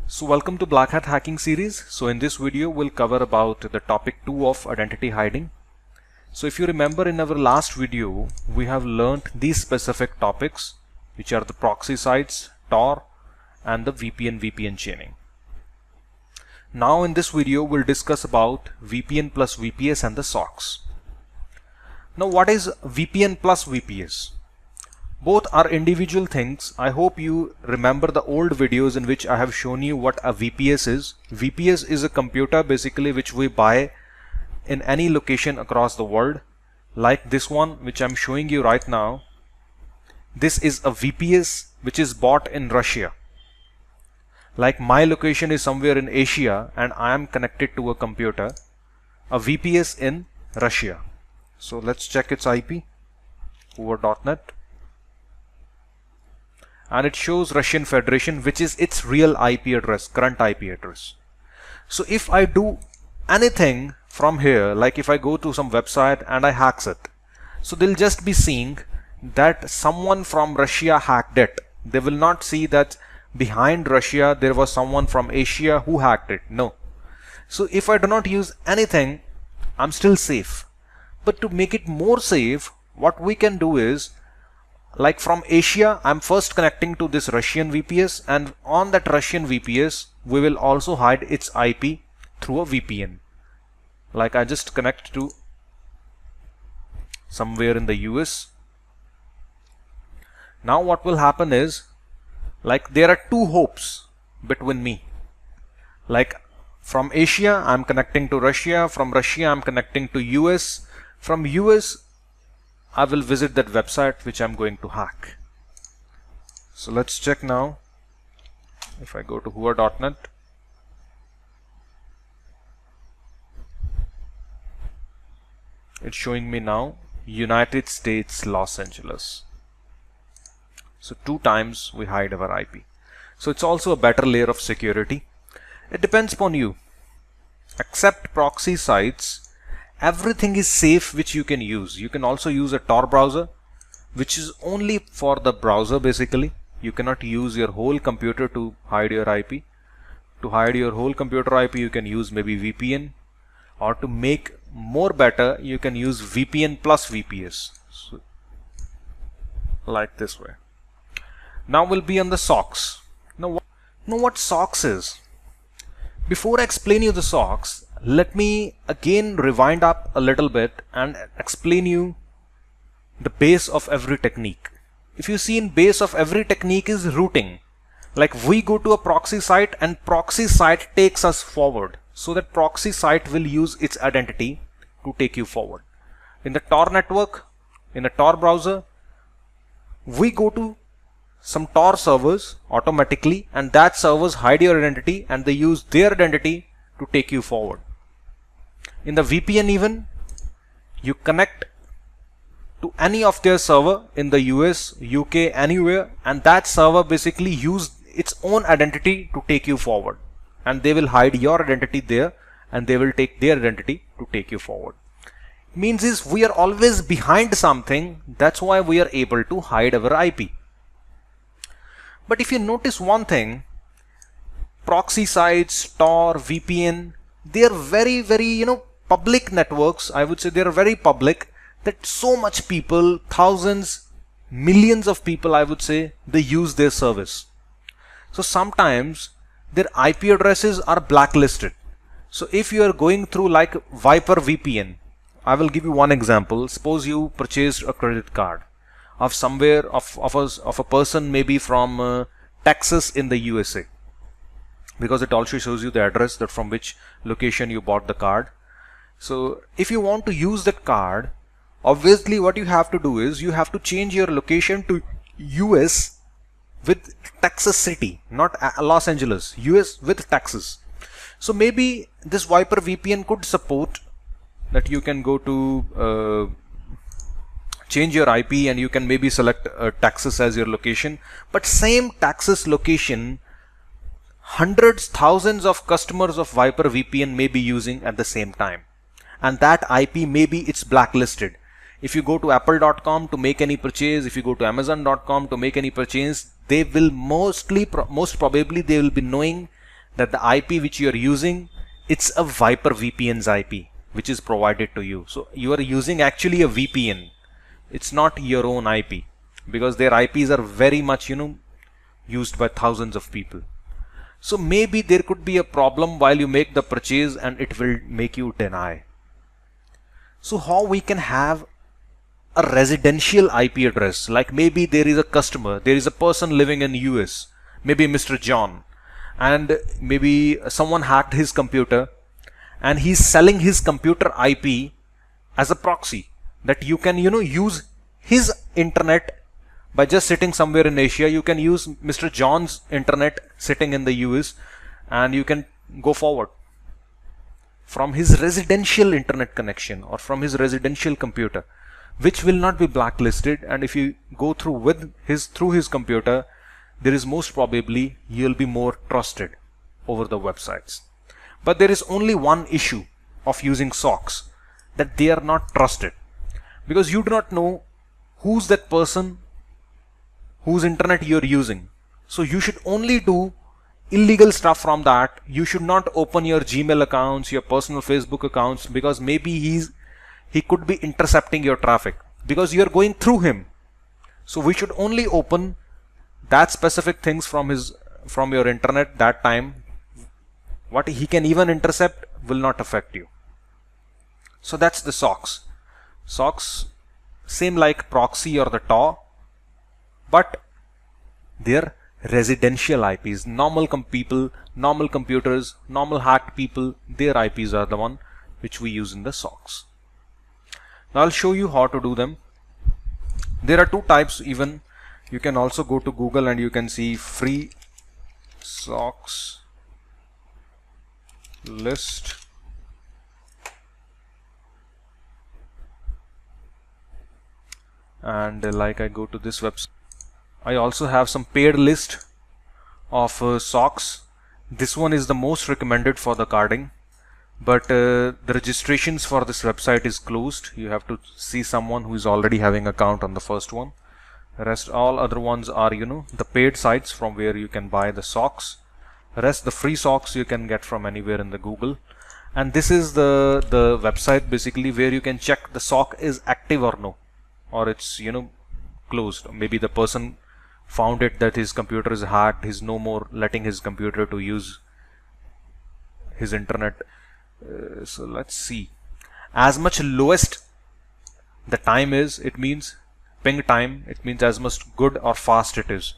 So welcome to Black Hat Hacking series. So in this video we'll cover about the topic 2 of identity hiding. So if you remember, in our last video we have learned these specific topics, which are the proxy sites, Tor, and the VPN chaining. Now in this video we'll discuss about VPN plus VPS and the SOCs. Now what is VPN plus VPS? Both are individual things. I hope you remember the old videos in which I have shown you what a VPS is. VPS is a computer basically which we buy in any location across the world, like this one which I'm showing you right now. This is a VPS which is bought in Russia. Like my location is somewhere in Asia and I am connected to a computer, a VPS in Russia. So let's check its IP, hoover.net. And it shows Russian Federation, which is its real IP address, current IP address. So if I do anything from here, like if I go to some website and I hacks it, so they'll just be seeing that someone from Russia hacked it. They will not see that behind Russia there was someone from Asia who hacked it. No. So if I do not use anything, I'm still safe. But to make it more safe, what we can do is, like from Asia, I'm first connecting to this Russian VPS, and on that Russian VPS, we will also hide its IP through a VPN. Like I just connect to somewhere in the US. Now what will happen is, like there are two hopes between me. Like from Asia, I'm connecting to Russia. From Russia, I'm connecting to US. From US, I will visit that website which I'm going to hack. So let's check now. If I go to hoover.net, it's showing me now United States, Los Angeles. So 2 times we hide our IP. So it's also a better layer of security. It depends upon you. Except proxy sites, everything is safe which you can use. You can also use a Tor browser, which is only for the browser basically. You cannot use your whole computer to hide your IP. To hide your whole computer IP, you can use maybe VPN, or to make more better, you can use VPN plus VPS. So, like this way. Now we'll be on the SOCs. Now what SOCs is? Before I explain you the SOCs, let me again rewind up a little bit and explain you the base of every technique. If you see, in base of every technique is routing. Like we go to a proxy site and proxy site takes us forward. So that proxy site will use its identity to take you forward. In the Tor network, in a Tor browser, we go to some Tor servers automatically, and that servers hide your identity and they use their identity to take you forward. In the VPN even, you connect to any of their server in the US, UK, anywhere, and that server basically use its own identity to take you forward, and they will hide your identity there and they will take their identity to take you forward. Means is we are always behind something, that's why we are able to hide our IP. But if you notice one thing, proxy sites, Tor, VPN, they are very public networks. I would say they are very public, that so much people, thousands, millions of people, I would say, they use their service. So sometimes their IP addresses are blacklisted. So if you are going through like Viper VPN, I will give you one example. Suppose you purchased a credit card of somewhere of a person maybe from Texas in the USA, because it also shows you the address that from which location you bought the card. So if you want to use that card, obviously what you have to do is you have to change your location to US with Texas City, not Los Angeles, US with Texas. So maybe this Viper VPN could support that you can go to change your IP and you can maybe select Texas as your location, but same Texas location, hundreds, thousands of customers of Viper VPN may be using at the same time, and that IP maybe it's blacklisted. If you go to apple.com to make any purchase, if you go to amazon.com to make any purchase, they will most probably they will be knowing that the IP which you are using, it's a Viper VPN's IP which is provided to you. So you are using actually a VPN. It's not your own IP, because their IPs are very much, used by thousands of people. So maybe there could be a problem while you make the purchase and it will make you deny. So how we can have a residential IP address, like maybe there is a customer, there is a person living in US, maybe Mr. John, and maybe someone hacked his computer and he's selling his computer IP as a proxy, that you can use his internet by just sitting somewhere in Asia. You can use Mr. John's internet sitting in the US, and you can go forward from his residential internet connection or from his residential computer, which will not be blacklisted. And if you go through his computer, there is most probably you'll be more trusted over the websites. But there is only one issue of using socks, that they are not trusted, because you do not know who's that person whose internet you're using. So you should only do illegal stuff from that. You should not open your Gmail accounts, your personal Facebook accounts, because maybe he could be intercepting your traffic because you're going through him. So we should only open that specific things from your internet that time. What he can even intercept will not affect you. So that's the socks. Socks, same like proxy or the Tor, but they're residential IPs. Normal people, normal computers, normal hacked people, their IPs are the one which we use in the socks. Now I'll show you how to do them. There are two types even. You can also go to Google and you can see free socks list. And like I go to this website, I also have some paid list of socks. This one is the most recommended for the carding, but the registrations for this website is closed. You have to see someone who is already having account on the first one. Rest all other ones are the paid sites from where you can buy the socks. Rest the free socks you can get from anywhere in the Google. And this is the website basically where you can check the sock is active or no, or it's closed. Maybe the person found it that his computer is hacked, he's no more letting his computer to use his internet. So let's see, as much lowest the time is, it means ping time, it means as much good or fast it is.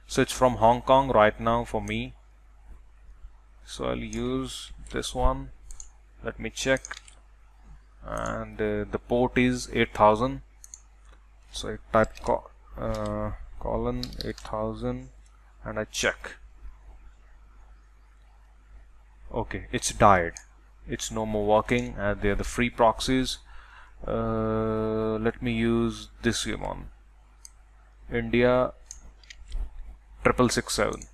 So it's from Hong Kong right now for me, so I'll use this one. Let me check, and the port is 8000. So I type colon 8000 and I check. Okay, it's died, it's no more working, and they're the free proxies. Let me use this one, India 6667.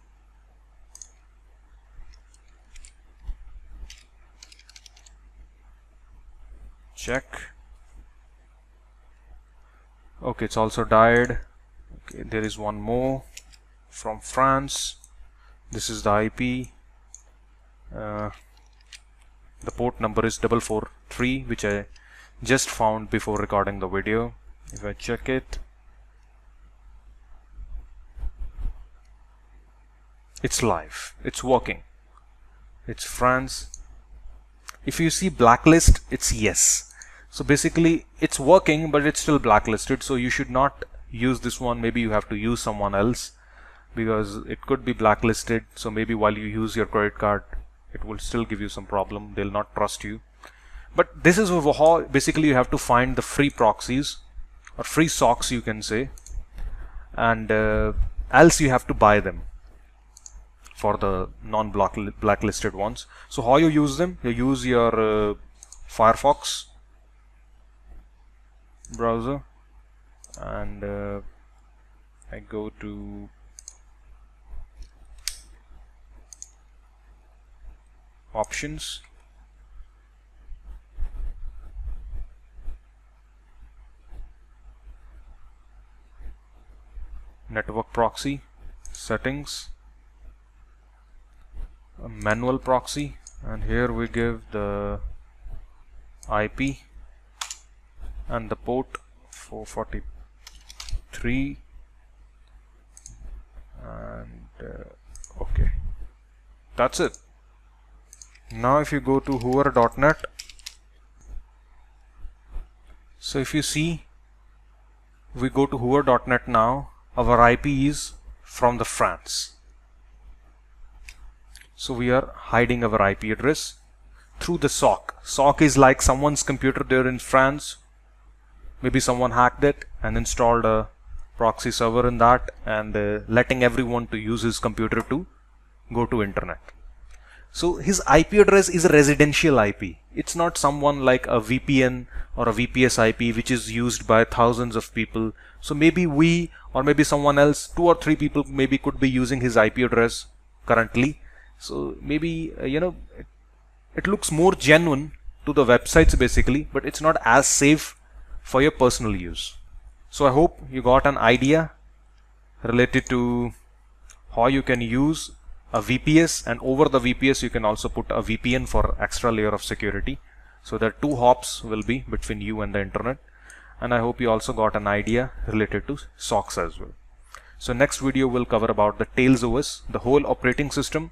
Check. Okay, it's also died. Okay, there is one more from France. This is the IP. The port number is 443, which I just found before recording the video. If I check it, it's live, it's working, it's France. If you see blacklist, it's yes. So basically it's working, but it's still blacklisted, so you should not use this one. Maybe you have to use someone else, because it could be blacklisted. So maybe while you use your credit card, it will still give you some problem. They'll not trust you. But this is how basically you have to find the free proxies or free socks, you can say, and else you have to buy them for the non-blacklisted ones. So how you use them? You use your Firefox browser, and I go to options, network proxy, settings. a manual proxy, and here we give the IP and the port 443, and okay, that's it. Now if you go to hoover.net, so if you see, we go to hoover.net now, our IP is from the France. So we are hiding our IP address through the SOC. SOC is like someone's computer there in France. Maybe someone hacked it and installed a proxy server in that, and letting everyone to use his computer to go to internet. So his IP address is a residential IP. It's not someone like a VPN or a VPS IP which is used by thousands of people. So maybe we, or maybe someone else, 2 or 3 people maybe could be using his IP address currently. So maybe it looks more genuine to the websites basically, but it's not as safe for your personal use. So I hope you got an idea related to how you can use a VPS, and over the VPS you can also put a VPN for extra layer of security, so that 2 hops will be between you and the internet. And I hope you also got an idea related to SOCs as well. So next video will cover about the Tails OS, the whole operating system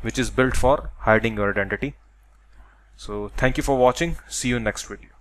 which is built for hiding your identity. So thank you for watching. See you in next video.